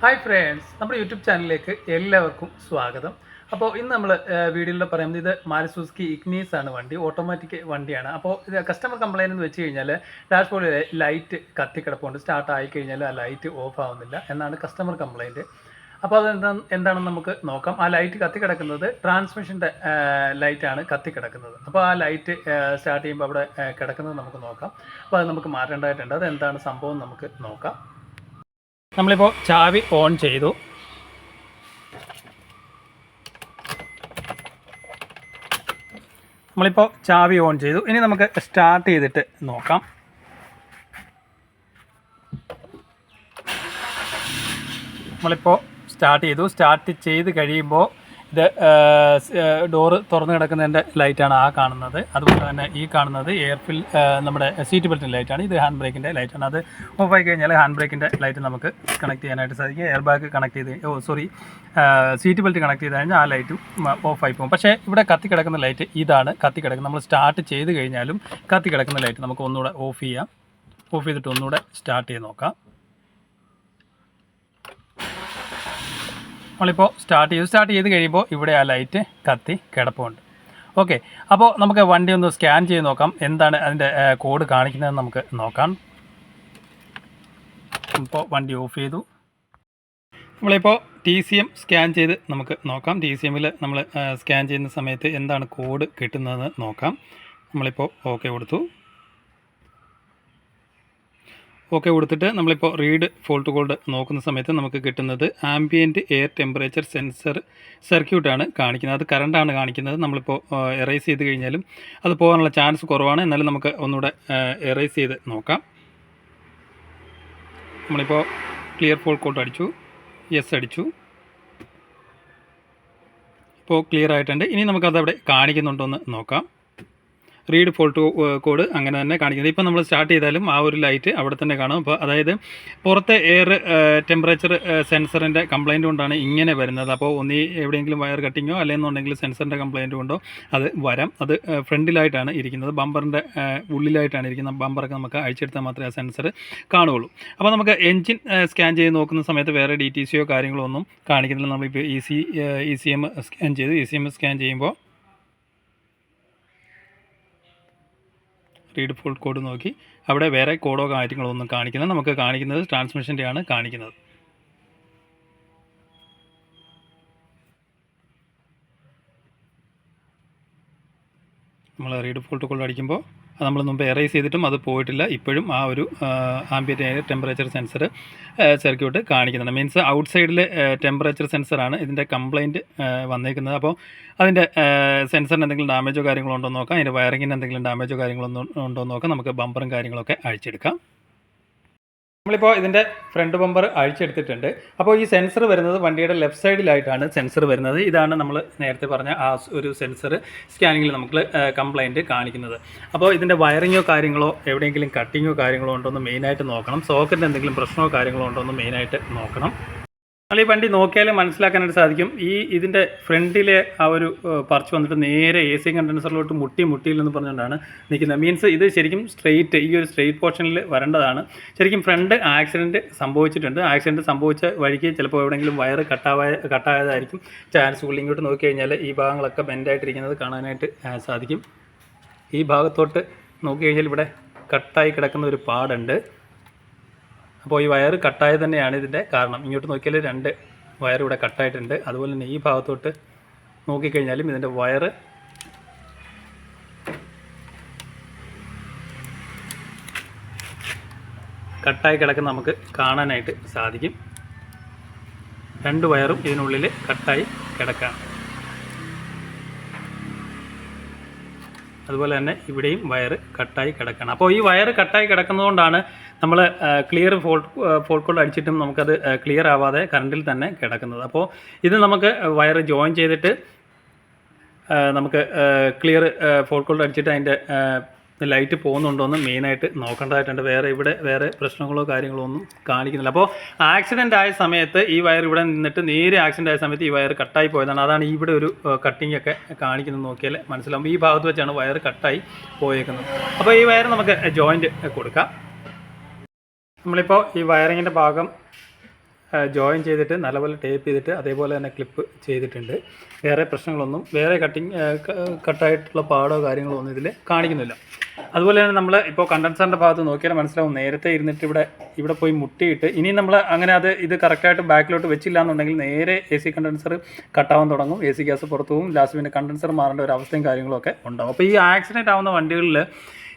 Hi friends, നമ്മുടെ YouTube ചാനലിലേക്ക് എല്ലാവർക്കും സ്വാഗതം. അപ്പോൾ ഇന്ന് നമ്മൾ വീഡിയോയിൽ പറയുന്നത് ഇത് മാരുതി സുസുക്കി ഇഗ്നീസ് ആണ് വണ്ടി, ഓട്ടോമാറ്റിക് വണ്ടിയാണ്. അപ്പോൾ ഇത് കസ്റ്റമർ കംപ്ലയിൻ്റ് എന്ന് വെച്ച് കഴിഞ്ഞാൽ ഡാഷ്ബോർഡിൽ ലൈറ്റ് കത്തിക്കിടപ്പുണ്ട്, സ്റ്റാർട്ട് ആയി കഴിഞ്ഞാൽ ആ ലൈറ്റ് ഓഫ് ആവുന്നില്ല എന്നാണ് കസ്റ്റമർ കംപ്ലയിൻറ്റ്. അപ്പോൾ എന്താണെന്ന് നമുക്ക് നോക്കാം. ആ ലൈറ്റ് കത്തിക്കിടക്കുന്നത് ട്രാൻസ്മിഷൻ്റെ ലൈറ്റാണ് കത്തിക്കിടക്കുന്നത്. അപ്പോൾ ആ ലൈറ്റ് സ്റ്റാർട്ട് ചെയ്യുമ്പോൾ അവിടെ കിടക്കുന്നത് നമുക്ക് നോക്കാം. അപ്പോൾ അത് നമുക്ക് മാറ്റേണ്ടതായിട്ടുണ്ട്. അത് എന്താണ് സംഭവം നമുക്ക് നോക്കാം. നമ്മളിപ്പോൾ ചാവി ഓൺ ചെയ്തു. ഇനി നമുക്ക് സ്റ്റാർട്ട് ചെയ്തിട്ട് നോക്കാം. സ്റ്റാർട്ട് ചെയ്ത് കഴിയുമ്പോൾ ഇത് ഡോറ് തുറന്ന് കിടക്കുന്നതിൻ്റെ ലൈറ്റാണ് ആ കാണുന്നത്. അതുപോലെ തന്നെ ഈ കാണുന്നത് നമ്മുടെ സീറ്റ് ബെൽറ്റിൻ്റെ ലൈറ്റാണ്. ഇത് ഹാൻഡ് ബ്രേക്കിൻ്റെ ലൈറ്റാണ്. അത് ഓഫായി കഴിഞ്ഞാൽ ഹാൻഡ് ബ്രേക്കിൻ്റെ ലൈറ്റ് നമുക്ക് കണക്ട് ചെയ്യാനായിട്ട് സാധിക്കും. Air bag connect seat belt connect ചെയ്ത് കഴിഞ്ഞാൽ ആ ലൈറ്റും ഓഫായി പോകും. പക്ഷേ ഇവിടെ കത്തി കിടക്കുന്ന ലൈറ്റ് ഇതാണ് കത്തി കിടക്കുന്നത്. നമ്മൾ സ്റ്റാർട്ട് ചെയ്ത് കഴിഞ്ഞാലും കത്തി കിടക്കുന്ന ലൈറ്റ് നമുക്ക് ഒന്നുകൂടെ ഓഫ് ചെയ്തിട്ട് ഒന്നുകൂടെ സ്റ്റാർട്ട് ചെയ്ത് നോക്കാം. നമ്മളിപ്പോൾ സ്റ്റാർട്ട് ചെയ്ത് കഴിയുമ്പോൾ ഇവിടെ ആ ലൈറ്റ് കത്തി കിടപ്പുണ്ട്. ഓക്കെ, അപ്പോൾ നമുക്ക് വണ്ടി ഒന്ന് സ്കാൻ ചെയ്ത് നോക്കാം. എന്താണ് അതിൻ്റെ കോഡ് കാണിക്കുന്നതെന്ന് നമുക്ക് നോക്കാം. ഇപ്പോൾ വണ്ടി ഓഫ് ചെയ്തു. നമ്മളിപ്പോൾ TCM സ്കാൻ ചെയ്ത് നമുക്ക് നോക്കാം. TCMൽ നമ്മൾ സ്കാൻ ചെയ്യുന്ന സമയത്ത് എന്താണ് കോഡ് കിട്ടുന്നതെന്ന് നോക്കാം. നമ്മളിപ്പോൾ ഓക്കെ കൊടുത്തിട്ട് നമ്മളിപ്പോൾ റീഡ് ഫോൾട്ട് കോഡ് നോക്കുന്ന സമയത്ത് നമുക്ക് കിട്ടുന്നത് ആംബിയൻറ്റ് എയർ ടെമ്പറേച്ചർ സെൻസർ സർക്യൂട്ടാണ് കാണിക്കുന്നത്. അത് കറണ്ടാണ് കാണിക്കുന്നത്. നമ്മളിപ്പോൾ എറേസ് ചെയ്ത് കഴിഞ്ഞാലും അത് പോകാനുള്ള ചാൻസ് കുറവാണ്. എന്നാലും നമുക്ക് ഒന്നുകൂടെ എറേസ് ചെയ്ത് നോക്കാം. നമ്മളിപ്പോൾ ക്ലിയർ ഫോൾട്ട് കോഡ് അടിച്ചു, യെസ് അടിച്ചു. ഇപ്പോൾ ക്ലിയർ ആയിട്ടുണ്ട്. ഇനി നമുക്കതവിടെ കാണിക്കുന്നുണ്ടോ എന്ന് നോക്കാം. റീഡ് ഫോൾട്ട് കോഡ് അങ്ങനെ തന്നെ കാണിക്കുന്നത്. ഇപ്പോൾ നമ്മൾ സ്റ്റാർട്ട് ചെയ്താലും ആ ഒരു ലൈറ്റ് അവിടെ തന്നെ കാണും. അപ്പോൾ അതായത് പുറത്തെ എയർ ടെമ്പറേച്ചർ സെൻസറിൻ്റെ കംപ്ലയിൻ്റ് കൊണ്ടാണ് ഇങ്ങനെ വരുന്നത്. അപ്പോൾ ഒന്നീ എവിടെയെങ്കിലും വയർ കട്ടിങ്ങോ അല്ലെന്നുണ്ടെങ്കിൽ സെൻസറിൻ്റെ കംപ്ലയിൻ്റ് കൊണ്ടോ അത് വരാം. അത് ഫ്രണ്ടിലായിട്ടാണ് ഇരിക്കുന്നത്, ബമ്പറിൻ്റെ ഉള്ളിലായിട്ടാണ് ഇരിക്കുന്നത്. ബമ്പറൊക്കെ നമുക്ക് അഴിച്ചെടുത്താൽ മാത്രമേ ആ സെൻസർ കാണുകയുള്ളൂ. അപ്പോൾ നമുക്ക് എൻജിൻ സ്കാൻ ചെയ്ത് നോക്കുന്ന സമയത്ത് വേറെ DTCയോ കാര്യങ്ങളോ ഒന്നും കാണിക്കുന്നില്ല. നമ്മളിപ്പോൾ ECM സ്കാൻ ചെയ്തു. ECM സ്കാൻ ചെയ്യുമ്പോൾ റീഡ് ഫോൾട്ട് കോഡ് നോക്കി അവിടെ വേറെ കോഡോ കാര്യങ്ങളോ ഒന്നും കാണിക്കുന്നത്. നമുക്ക് കാണിക്കുന്നത് ട്രാൻസ്മിഷൻ്റെയാണ് കാണിക്കുന്നത്. നമ്മൾ റീഡ് ഫോൾട്ട് കോഡ് അടിക്കുമ്പോൾ അത് നമ്മൾ മുമ്പ് എറേസ് ചെയ്തിട്ടും അത് പോയിട്ടില്ല. ഇപ്പോഴും ആ ഒരു ambient air temperature sensor circuit കാണിക്കുന്നുണ്ട്. മീൻസ് ഔട്ട് സൈഡിൽ ടെമ്പറേച്ചർ സെൻസറാണ് ഇതിൻ്റെ കംപ്ലയിൻറ്റ് വന്നേക്കുന്നത്. അപ്പോൾ അതിൻ്റെ സെൻസറിന് എന്തെങ്കിലും ഡാമേജോ കാര്യങ്ങളോ ഉണ്ടോ എന്ന് നോക്കാം. അതിൻ്റെ വയറിങ്ങിന് എന്തെങ്കിലും ഡാമേജോ കാര്യങ്ങളോ ഉണ്ടോ എന്ന് നോക്കാം. നമുക്ക് ബമ്പറും കാര്യങ്ങളൊക്കെ അഴിച്ചെടുക്കാം. നമ്മളിപ്പോൾ ഇതിൻ്റെ ഫ്രണ്ട് ബമ്പർ അഴിച്ചെടുത്തിട്ടുണ്ട്. അപ്പോൾ ഈ സെൻസർ വരുന്നത് വണ്ടിയുടെ ലെഫ്റ്റ് സൈഡിലായിട്ടാണ് സെൻസർ വരുന്നത്. ഇതാണ് നമ്മൾ നേരത്തെ പറഞ്ഞ ആ ഒരു സെൻസർ സ്കാനിങ്ങിൽ നമുക്ക് കംപ്ലയിൻറ്റ് കാണിക്കുന്നത്. അപ്പോൾ ഇതിൻ്റെ വയറിങ്ങോ കാര്യങ്ങളോ എവിടെയെങ്കിലും കട്ടിങ്ങോ കാര്യങ്ങളോ ഉണ്ടോ എന്ന് മെയിനായിട്ട് നോക്കണം. സോക്കറ്റിന് എന്തെങ്കിലും പ്രശ്നമോ കാര്യങ്ങളോ ഉണ്ടോ എന്ന് മെയിനായിട്ട് നോക്കണം. നമ്മൾ ഈ വണ്ടി നോക്കിയാലും മനസ്സിലാക്കാനായിട്ട് സാധിക്കും. ഇതിൻ്റെ ഫ്രണ്ടിലെ ആ ഒരു പറിച്ച് വന്നിട്ട് നേരെ AC കണ്ടൻസറിലോട്ട് മുട്ടിയില്ലെന്ന് പറഞ്ഞുകൊണ്ടാണ് നിൽക്കുന്നത്. മീൻസ് ഇത് ശരിക്കും ഈ ഒരു സ്ട്രെയിറ്റ് പോർഷനിൽ വരേണ്ടതാണ്. ശരിക്കും ഫ്രണ്ട് ആക്സിഡൻറ്റ് സംഭവിച്ചിട്ടുണ്ട്. ആക്സിഡൻറ്റ് സംഭവിച്ച വഴിക്ക് ചിലപ്പോൾ എവിടെയെങ്കിലും വയർ കട്ടായതായിരിക്കും ചാൻസ്. ഇങ്ങോട്ട് നോക്കിക്കഴിഞ്ഞാൽ ഈ ഭാഗങ്ങളൊക്കെ ബെൻഡായിട്ടിരിക്കുന്നത് കാണാനായിട്ട് സാധിക്കും. ഈ ഭാഗത്തോട്ട് നോക്കിക്കഴിഞ്ഞാൽ ഇവിടെ കട്ടായി കിടക്കുന്ന ഒരു പാടുണ്ട്. അപ്പോൾ ഈ വയർ കട്ടായത് തന്നെയാണ് ഇതിൻ്റെ കാരണം. ഇങ്ങോട്ട് നോക്കിയാൽ 2 വയർ ഇവിടെ കട്ടായിട്ടുണ്ട്. അതുപോലെ തന്നെ ഈ ഭാഗത്തോട്ട് നോക്കിക്കഴിഞ്ഞാലും ഇതിൻ്റെ വയർ കട്ടായി കിടക്കുന്ന നമുക്ക് കാണാനായിട്ട് സാധിക്കും. 2 വയറും ഇതിനുള്ളിൽ കട്ടായി കിടക്കാം. അതുപോലെ തന്നെ ഇവിടെയും വയർ കട്ടായി കിടക്കണം. അപ്പോൾ ഈ വയർ കട്ടായി കിടക്കുന്നതുകൊണ്ടാണ് നമ്മൾ ക്ലിയർ ഫോൾട്ട് കോഡ് അടിച്ചിട്ടും നമുക്കത് ക്ലിയർ ആവാതെ കറണ്ടിൽ തന്നെ കിടക്കുന്നത്. അപ്പോൾ ഇത് നമുക്ക് വയർ ജോയിൻ ചെയ്തിട്ട് നമുക്ക് ക്ലിയർ ഫോൾട്ട് കോഡ് അടിച്ചിട്ട് അതിൻ്റെ ലൈറ്റ് പോകുന്നുണ്ടോ എന്ന് മെയിനായിട്ട് നോക്കേണ്ടതായിട്ടുണ്ട്. വേറെ പ്രശ്നങ്ങളോ കാര്യങ്ങളോ ഒന്നും കാണിക്കുന്നില്ല. അപ്പോൾ ആക്സിഡൻ്റ് ആയ സമയത്ത് ഈ വയർ ഇവിടെ നിന്നിട്ട് നേരെ ആക്സിഡൻ്റ് ആയ സമയത്ത് ഈ വയർ കട്ടായി പോയതാണ്. അതാണ് ഇവിടെ ഒരു കട്ടിങ് ഒക്കെ കാണിക്കുന്നത്. നോക്കിയാൽ മനസ്സിലാവും. ഈ ഭാഗത്ത് വെച്ചാണ് വയർ കട്ടായി പോയേക്കുന്നത്. അപ്പോൾ ഈ വയർ നമുക്ക് ജോയിൻറ്റ് കൊടുക്കാം. നമ്മളിപ്പോൾ ഈ വയറിങ്ങിൻ്റെ ഭാഗം ജോയിൻ ചെയ്തിട്ട് നല്ലപോലെ ടേപ്പ് ചെയ്തിട്ട് അതേപോലെ തന്നെ ക്ലിപ്പ് ചെയ്തിട്ടുണ്ട്. വേറെ പ്രശ്നങ്ങളൊന്നും, വേറെ കട്ടായിട്ടുള്ള പാടോ കാര്യങ്ങളോ ഒന്നും ഇതിൽ കാണിക്കുന്നില്ല. അതുപോലെ തന്നെ നമ്മൾ ഇപ്പോൾ കണ്ടൻസറിൻ്റെ ഭാഗത്ത് നോക്കിയാൽ മനസ്സിലാവും, നേരത്തെ ഇരുന്നിട്ട് ഇവിടെ പോയി മുട്ടിയിട്ട് ഇനി നമ്മൾ അങ്ങനെ ഇത് കറക്റ്റായിട്ട് ബാക്കിലോട്ട് വെച്ചില്ല എന്നുണ്ടെങ്കിൽ നേരെ AC കണ്ടൻസർ കട്ടാവാൻ തുടങ്ങും, AC ഗ്യാസ് പുറത്തു പോകും, ലാസ്റ്റ് പിന്നെ കണ്ടൻസർ മാറേണ്ട ഒരു അവസ്ഥയും കാര്യങ്ങളൊക്കെ ഉണ്ടാകും. അപ്പോൾ ഈ ആക്സിഡൻറ്റ് ആവുന്ന വണ്ടികളിൽ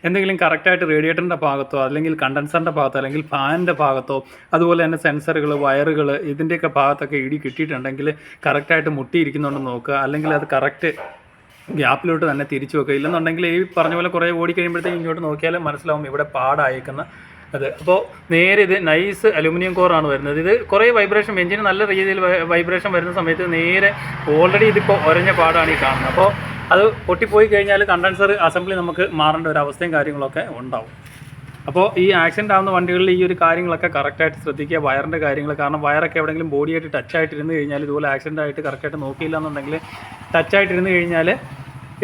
എന്തെങ്കിലും കറക്റ്റായിട്ട് റേഡിയേറ്ററിൻ്റെ ഭാഗത്തോ അല്ലെങ്കിൽ കണ്ടൻസറിൻ്റെ ഭാഗത്തോ അല്ലെങ്കിൽ ഫാനിൻ്റെ ഭാഗത്തോ അതുപോലെ തന്നെ സെൻസറുകൾ, വയറുകൾ ഇതിൻ്റെയൊക്കെ ഭാഗത്തൊക്കെ ഇടി കിട്ടിയിട്ടുണ്ടെങ്കിൽ കറക്റ്റായിട്ട് മുട്ടിയിരിക്കുന്നുണ്ടെന്ന് നോക്കുക. അല്ലെങ്കിൽ അത് കറക്റ്റ് ഗ്യാപ്പിലോട്ട് തന്നെ തിരിച്ചു വെക്കുക. ഇല്ലെന്നുണ്ടെങ്കിൽ ഈ പറഞ്ഞ പോലെ കുറേ ഓടിക്കഴിയുമ്പോഴത്തേക്ക് ഇങ്ങോട്ട് നോക്കിയാൽ മനസ്സിലാവും ഇവിടെ പാടായേക്കുന്ന അത്. അപ്പോൾ നേരെ ഇത് നൈസ് അലുമിനിയം കോറാണ് വരുന്നത്. ഇത് കുറേ വൈബ്രേഷൻ, എഞ്ചിന് നല്ല രീതിയിൽ വൈബ്രേഷൻ വരുന്ന സമയത്ത് നേരെ ഓൾറെഡി ഇതിപ്പോൾ ഒരഞ്ഞ പാടാണ് ഈ കാണുന്നത്. അപ്പോൾ അത് പൊട്ടിപ്പോയി കഴിഞ്ഞാൽ കണ്ടൻസർ അസംബ്ലി നമുക്ക് മാറേണ്ട ഒരു അവസ്ഥയും കാര്യങ്ങളൊക്കെ ഉണ്ടാവും. അപ്പോൾ ഈ ആക്സിഡൻ്റ് ആവുന്ന വണ്ടികളിൽ ഈ ഒരു കാര്യങ്ങളൊക്കെ കറക്റ്റായിട്ട് ശ്രദ്ധിക്കുക, വയറിൻ്റെ കാര്യങ്ങൾ. കാരണം വയറൊക്കെ എവിടെയെങ്കിലും ബോഡിയായിട്ട് ടച്ചായിട്ടിരുന്ന് കഴിഞ്ഞാൽ ഇതുപോലെ ആക്സിഡൻ്റ് ആയിട്ട് കറക്റ്റായിട്ട് നോക്കിയില്ല എന്നുണ്ടെങ്കിൽ ടച്ചായിട്ടിരുന്ന് കഴിഞ്ഞാൽ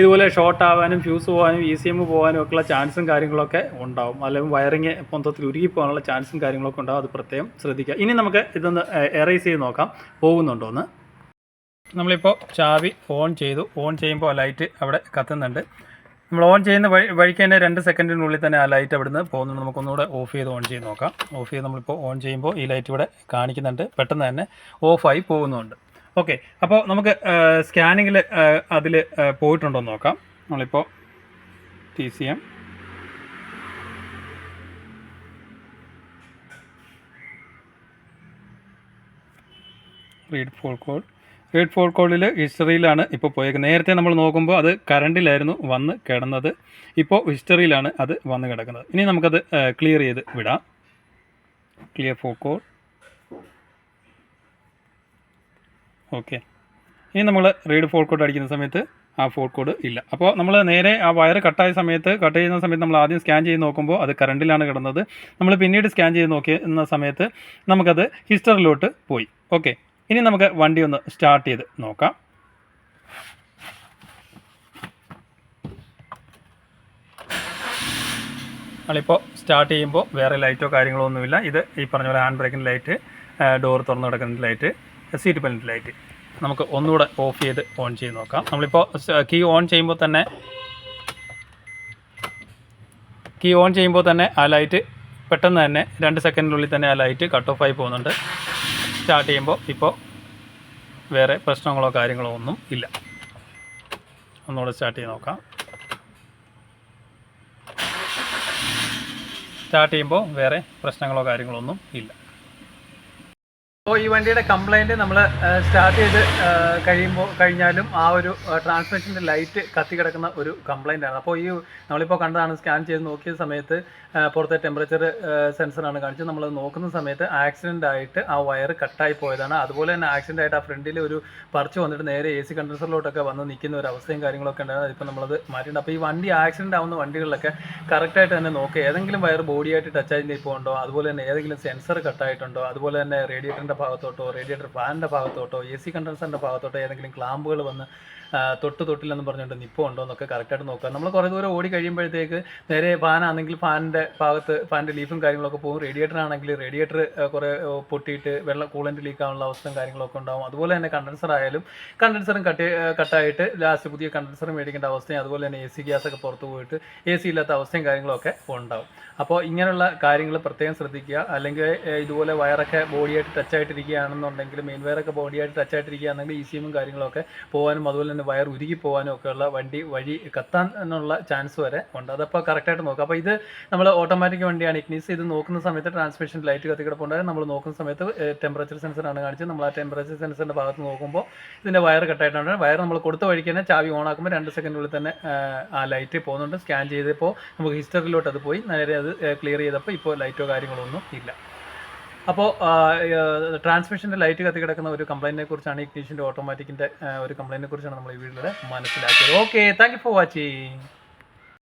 ഇതുപോലെ ഷോർട്ട് ആവാനും ഫ്യൂസ് പോകാനും ECM പോകാനും ഒക്കെയുള്ള ചാൻസും കാര്യങ്ങളൊക്കെ ഉണ്ടാവും. അല്ലെങ്കിൽ വയറിങ് മൊത്തത്തിൽ ഉരുകി പോകാനുള്ള ചാൻസും കാര്യങ്ങളൊക്കെ ഉണ്ടാവും. അത് പ്രത്യേകം ശ്രദ്ധിക്കുക. ഇനി നമുക്ക് ഇതൊന്ന് എറേസ് ചെയ്ത് നോക്കാം പോകുന്നുണ്ടോ എന്ന്. നമ്മളിപ്പോൾ ചാവി ഓൺ ചെയ്തു. ഓൺ ചെയ്യുമ്പോൾ ആ ലൈറ്റ് അവിടെ കത്തുന്നുണ്ട്. നമ്മൾ ഓൺ ചെയ്യുന്ന വഴിക്ക് തന്നെ 2 സെക്കൻഡിനുള്ളിൽ തന്നെ ആ ലൈറ്റ് അവിടുന്ന് പോകുന്നുണ്ട്. നമുക്കൊന്നുകൂടെ ഓഫ് ചെയ്ത് ഓൺ ചെയ്ത് നോക്കാം. ഓഫ് ചെയ്ത് നമ്മളിപ്പോൾ ഓൺ ചെയ്യുമ്പോൾ ഈ ലൈറ്റ് ഇവിടെ കാണിക്കുന്നുണ്ട്, പെട്ടെന്ന് തന്നെ ഓഫായി പോകുന്നുണ്ട്. ഓക്കെ, അപ്പോൾ നമുക്ക് സ്കാനിങ്ങിൽ അതിൽ പോയിട്ടുണ്ടോ എന്ന് നോക്കാം. നമ്മളിപ്പോൾ TCM റീഡ് ഫോൾ കോഡിൽ ഹിസ്റ്ററിയിലാണ് ഇപ്പോൾ പോയേക്കുന്നത്. നേരത്തെ നമ്മൾ നോക്കുമ്പോൾ അത് കറണ്ടിലായിരുന്നു വന്ന് കിടന്നത്, ഇപ്പോൾ ഹിസ്റ്ററിയിലാണ് അത് വന്ന് കിടക്കുന്നത്. ഇനി നമുക്കത് ക്ലിയർ ചെയ്ത് വിടാം. Clear fall code. ഓക്കെ, ഇനി നമ്മൾ റീഡ് ഫോൾ കോഡ് അടിക്കുന്ന സമയത്ത് ആ ഫോൾ കോഡ് ഇല്ല. അപ്പോൾ നമ്മൾ നേരെ ആ വയർ കട്ട് ചെയ്യുന്ന സമയത്ത് നമ്മൾ ആദ്യം സ്കാൻ ചെയ്ത് നോക്കുമ്പോൾ അത് കറണ്ടിലാണ് കിടന്നത്. നമ്മൾ പിന്നീട് സ്കാൻ ചെയ്ത് നോക്കുന്ന സമയത്ത് നമുക്കത് ഹിസ്റ്ററിലോട്ട് പോയി. ഓക്കെ, ഇനി നമുക്ക് വണ്ടി ഒന്ന് സ്റ്റാർട്ട് ചെയ്ത് നോക്കാം. നമ്മളിപ്പോൾ സ്റ്റാർട്ട് ചെയ്യുമ്പോൾ വേറെ ലൈറ്റോ കാര്യങ്ങളോ ഒന്നുമില്ല. ഇത് ഈ പറഞ്ഞ പോലെ ഹാൻഡ് ബ്രേക്കിൻ്റെ ലൈറ്റ്, ഡോർ തുറന്ന് കിടക്കുന്ന ലൈറ്റ്, സീറ്റ് ബെൽറ്റ് ലൈറ്റ്. നമുക്ക് ഒന്നുകൂടെ ഓഫ് ചെയ്ത് ഓൺ ചെയ്ത് നോക്കാം. നമ്മളിപ്പോൾ കീ ഓൺ ചെയ്യുമ്പോൾ തന്നെ ആ ലൈറ്റ് പെട്ടെന്ന് തന്നെ 2 സെക്കൻഡിനുള്ളിൽ തന്നെ ആ ലൈറ്റ് കട്ട് ഓഫ് ആയി പോകുന്നുണ്ട്. സ്റ്റാർട്ട് ചെയ്യുമ്പോൾ ഇപ്പോൾ വേറെ പ്രശ്നങ്ങളോ കാര്യങ്ങളോ ഒന്നും ഇല്ല. ഒന്നുകൂടെ സ്റ്റാർട്ട് ചെയ്ത് നോക്കാം. സ്റ്റാർട്ട് ചെയ്യുമ്പോൾ വേറെ പ്രശ്നങ്ങളോ കാര്യങ്ങളോ ഒന്നും ഇല്ല. അപ്പോൾ ഈ വണ്ടിയുടെ കംപ്ലൈൻറ്റ് നമ്മൾ സ്റ്റാർട്ട് ചെയ്ത് കഴിഞ്ഞാലും ആ ഒരു ട്രാൻസ്മിഷൻ്റെ ലൈറ്റ് കത്തി കിടക്കുന്ന ഒരു കംപ്ലൈൻ്റ് ആണ്. അപ്പോൾ നമ്മളിപ്പോൾ കണ്ടതാണ്, സ്കാൻ ചെയ്ത് നോക്കിയ സമയത്ത് പുറത്തെ ടെമ്പറേച്ചർ സെൻസറാണ് കാണിച്ചത്. നമ്മൾ നോക്കുന്ന സമയത്ത് ആക്സിഡൻ്റ് ആയിട്ട് ആ വയർ കട്ടായി പോയതാണ്. അതുപോലെ തന്നെ ആക്സിഡൻ്റ് ആയിട്ട് ആ ഫ്രണ്ടിൽ ഒരു പറിച്ച് വന്നിട്ട് നേരെ AC കണ്ടൻസറിലോട്ടൊക്കെ വന്ന് നിൽക്കുന്ന ഒരു അവസ്ഥയും കാര്യങ്ങളൊക്കെ ഉണ്ടായിരുന്നു. അതിപ്പോൾ നമ്മളത് മാറ്റിയിട്ടുണ്ട്. അപ്പോൾ ഈ വണ്ടി ആക്സിഡൻ്റ് ആവുന്ന വണ്ടികളിലൊക്കെ കറക്റ്റായിട്ട് തന്നെ നോക്കുക. ഏതെങ്കിലും വയർ ബോഡിയായിട്ട് ടച്ചായി പോകുന്നുണ്ടോ, അതുപോലെ തന്നെ ഏതെങ്കിലും സെൻസർ കട്ടായിട്ടുണ്ടോ, അതുപോലെ തന്നെ റേഡിയേറ്ററിൻ്റെ ഭാഗത്തോട്ടോ റേഡിയേറ്റർ ഫാനിൻ്റെ ഭാഗത്തോട്ടോ AC കണ്ടൻസറിൻ്റെ ഭാഗത്തോട്ടോ ഏതെങ്കിലും ക്ലാമ്പുകൾ വന്ന് തൊട്ടില്ലെന്ന് പറഞ്ഞുകൊണ്ട് നിൽപ്പുണ്ടോ എന്നൊക്കെ കറക്റ്റായിട്ട് നോക്കുക. നമ്മൾ കുറേ ദൂരം ഓടി കഴിയുമ്പോഴത്തേക്ക് നേരെ ഫാനാണെങ്കിൽ ഫാനിൻ്റെ ഭാഗത്ത് ഫാനിൻ്റെ ലീഫും കാര്യങ്ങളൊക്കെ പോകും. റേഡിയേറ്റർ ആണെങ്കിൽ റേഡിയേറ്റർ കുറേ പൊട്ടിയിട്ട് കൂളൻ്റ് ലീക്കാനുള്ള അവസ്ഥയും കാര്യങ്ങളൊക്കെ ഉണ്ടാകും. അതുപോലെ തന്നെ കണ്ടൻസർ ആയാലും കണ്ടൻസറും കട്ടായിട്ട് ലാസ്റ്റ് പുതിയ കണ്ടൻസർ മേടിക്കേണ്ട അവസ്ഥയും, അതുപോലെ തന്നെ AC ഗ്യാസൊക്കെ പുറത്ത് പോയിട്ട് AC ഇല്ലാത്ത അവസ്ഥയും കാര്യങ്ങളൊക്കെ ഉണ്ടാവും. അപ്പോൾ ഇങ്ങനെയുള്ള കാര്യങ്ങൾ പ്രത്യേകം ശ്രദ്ധിക്കുക. അല്ലെങ്കിൽ ഇതുപോലെ വയറൊക്കെ ബോഡിയായിട്ട് ടച്ചായിട്ടിരിക്കുകയാണെന്നുണ്ടെങ്കിൽ, മെയിൻ വയറൊക്കെ ബോഡിയായിട്ട് ടച്ചായിട്ടിരിക്കുകയാണെങ്കിൽ ECM കാര്യങ്ങളൊക്കെ പോകാനും അതുപോലെ തന്നെ വയർ ഉരുകി പോകാനും ഒക്കെയുള്ള വഴി കത്താനുള്ള ചാൻസ് വരെ ഉണ്ട്. അതപ്പോൾ കറക്റ്റായിട്ട് നോക്കുക. അപ്പോൾ ഇത് നമ്മൾ ഓട്ടോമാറ്റിക് വണ്ടിയാണ്. ഇഗ്നിസ് ഇത് നോക്കുന്ന സമയത്ത് ട്രാൻസ്മിഷൻ ലൈറ്റ് കത്തിക്കിടപ്പുണ്ടായി. നമ്മൾ നോക്കുന്ന സമയത്ത് ടെമ്പറേച്ചർ സെൻസറാണ് കാണിച്ചത്. നമ്മൾ ആ ടെമ്പറേച്ചർ സെൻസറിൻ്റെ ഭാഗത്ത് നോക്കുമ്പോൾ ഇതിൻ്റെ വയർ കട്ടായിട്ടുണ്ട്. വയർ നമ്മൾ കൊടുത്ത വഴിക്ക് തന്നെ ചാവി ഓൺ ആക്കുമ്പോൾ 2 സെക്കൻഡിനുള്ളിൽ തന്നെ ആ ലൈറ്റ് പോകുന്നുണ്ട്. സ്കാൻ ചെയ്തപ്പോൾ നമുക്ക് ഹിസ്റ്ററിലോട്ട് അത് പോയി. നേരെ അത് ക്ലിയർ ചെയ്തപ്പോൾ ഇപ്പോൾ ലൈറ്റോ കാര്യങ്ങളോ ഒന്നും ഇല്ല. അപ്പോൾ ട്രാൻസ്മിഷൻ്റെ ലൈറ്റ് കത്തി കിടക്കുന്ന ഒരു കംപ്ലൈൻറ്റിനെ കുറിച്ചാണ്, ഇഗ്നിഷൻ്റെ ഓട്ടോമാറ്റിക്കിൻ്റെ ഒരു കംപ്ലൈൻറ്റിനെ കുറിച്ചാണ് നമ്മൾ ഈ വീഡിയോയിൽ മനസ്സിലാക്കിയത്. Okay, thank you for watching.